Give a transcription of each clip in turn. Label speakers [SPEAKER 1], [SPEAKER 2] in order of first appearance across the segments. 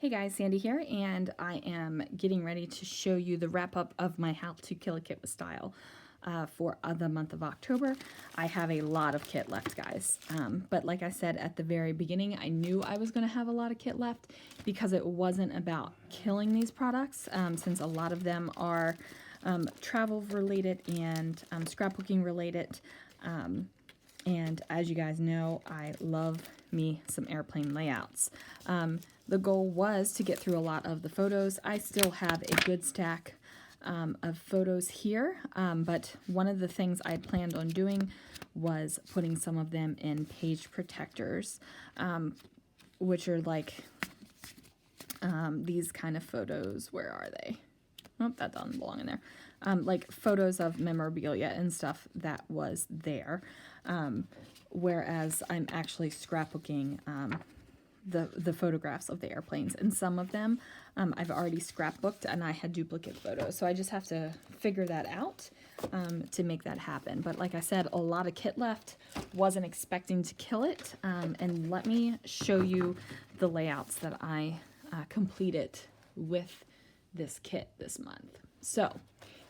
[SPEAKER 1] Hey guys, Sandy here, and I am getting ready to show you the wrap up of my How to Kill a Kit with Style for the month of October. I have a lot of kit left, guys, but like I said at the very beginning, I knew I was going to have a lot of kit left because it wasn't about killing these products, since a lot of them are travel related and scrapbooking related. And as you guys know, I love me some airplane layouts. The goal was to get through a lot of the photos. I still have a good stack of photos here, but one of the things I planned on doing was putting some of them in page protectors, which are like these kind of photos. Where are they? Oh, that doesn't belong in there. Like photos of memorabilia and stuff that was there. Whereas I'm actually scrapbooking the photographs of the airplanes, and some of them I've already scrapbooked and I had duplicate photos, so I just have to figure that out to make that happen. But like I said, a lot of kit left, wasn't expecting to kill it, and let me show you the layouts that I completed with this kit this month. So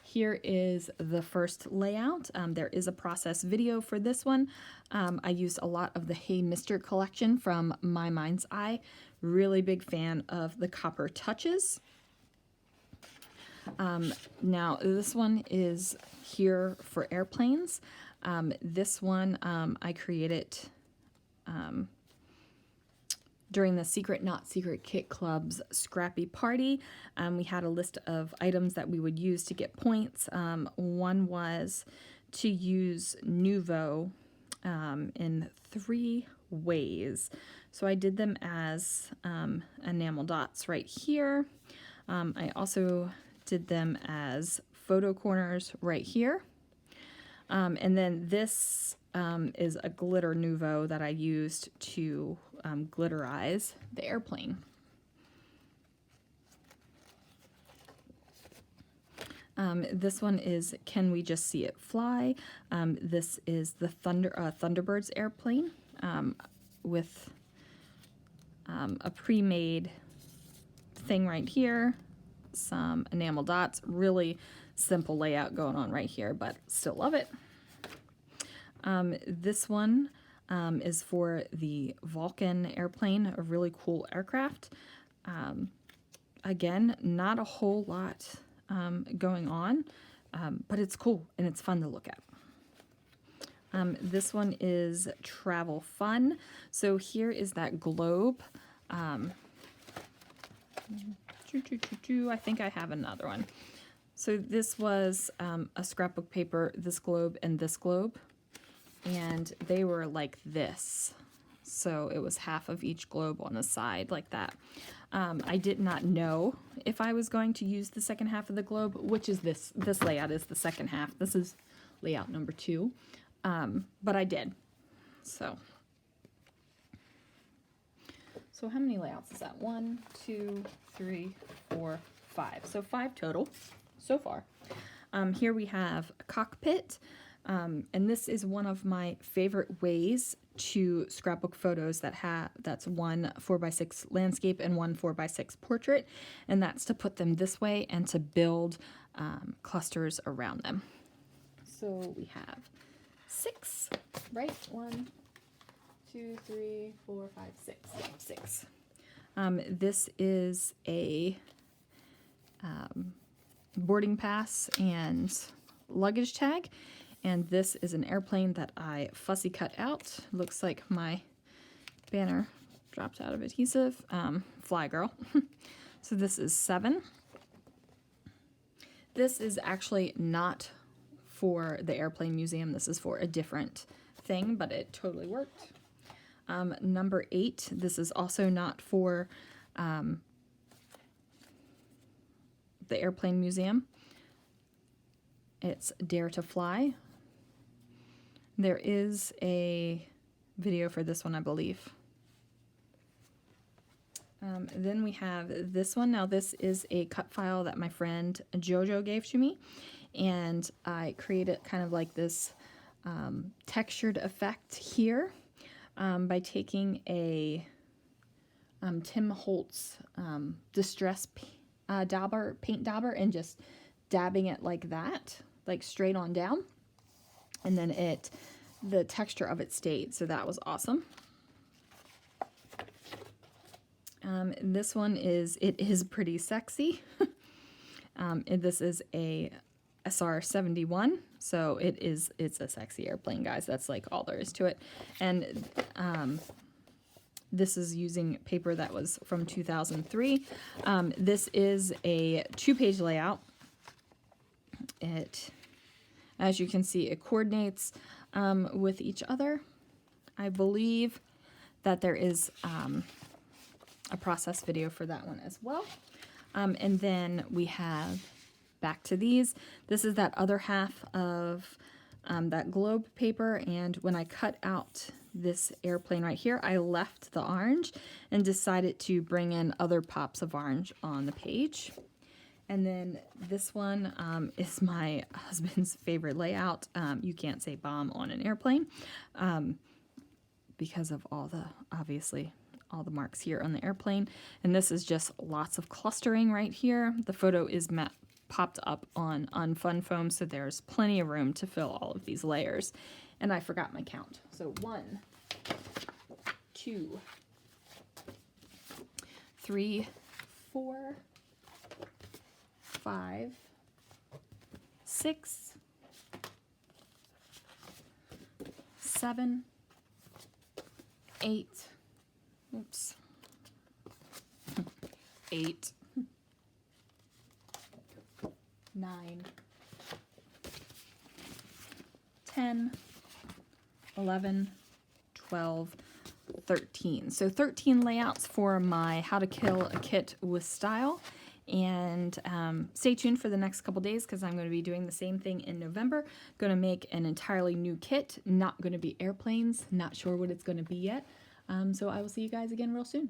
[SPEAKER 1] here is the first layout. There is a process video for this one. I used a lot of the Hey Mister collection from My Mind's Eye. Really big fan of the Copper Touches. Now this one is here for airplanes. This one I created during the Secret Not Secret Kit Club's Scrappy Party. We had a list of items that we would use to get points. One was to use Nuvo in 3 ways. So I did them as enamel dots right here. I also did them as photo corners right here. And then this is a glitter Nuvo that I used to glitterize the airplane. This one is Can We Just See It Fly? This is the Thunderbirds airplane with a pre-made thing right here, some enamel dots, really simple layout going on right here, but still love it. This one is for the Vulcan airplane, a really cool aircraft. Again, not a whole lot going on, but it's cool and it's fun to look at. This one is Travel Fun. So here is that globe. I think I have another one. So this was a scrapbook paper, this globe and this globe, and they were like this. So it was half of each globe on the side like that. I did not know if I was going to use the second half of the globe, which is this. This layout is the second half. This is layout number 2, but I did. So how many layouts is that? 1, 2, 3, 4, 5. So 5 total so far. Here we have a cockpit, and this is one of my favorite ways to scrapbook photos that's one 4x6 landscape and one 4x6 portrait, and that's to put them this way and to build clusters around them. So we have 6, right? 1, 2, 3, 4, 5, 6. Yeah, 6. This is a boarding pass and luggage tag, and this is an airplane that I fussy cut out. Looks like my banner dropped out of adhesive. Fly Girl. So this is 7. This is actually not for the airplane museum. This is for a different thing, but it totally worked. Number 8, this is also not for the airplane museum. It's Dare to Fly. There is a video for this one, I believe. Then we have this one. Now this is a cut file that my friend Jojo gave to me, and I created kind of like this textured effect here by taking a Tim Holtz Distress paint dauber, and just dabbing it like that, like straight on down. And then the texture of it stayed, so that was awesome. This one is pretty sexy. And this is a SR-71, so it's a sexy airplane, guys. That's like all there is to it. And this is using paper that was from 2003. This is a 2-page layout. As you can see, it coordinates with each other. I believe that there is a process video for that one as well. And then we have back to these. This is that other half of that globe paper, and when I cut out this airplane right here, I left the orange and decided to bring in other pops of orange on the page. And then this one is my husband's favorite layout. You can't say bomb on an airplane because of obviously all the marks here on the airplane. And this is just lots of clustering right here. The photo is popped up on Fun Foam, so there's plenty of room to fill all of these layers. And I forgot my count. So 1, 2, 3, 4, 5, 6, 7, 8, oops, 8, 9, 10, 11, 12, 13. So 13 layouts for my How to Kill a Kit with Style. And stay tuned for the next couple days, because I'm going to be doing the same thing in November. Going to make an entirely new kit. Not going to be airplanes. Not sure what it's going to be yet. So I will see you guys again real soon.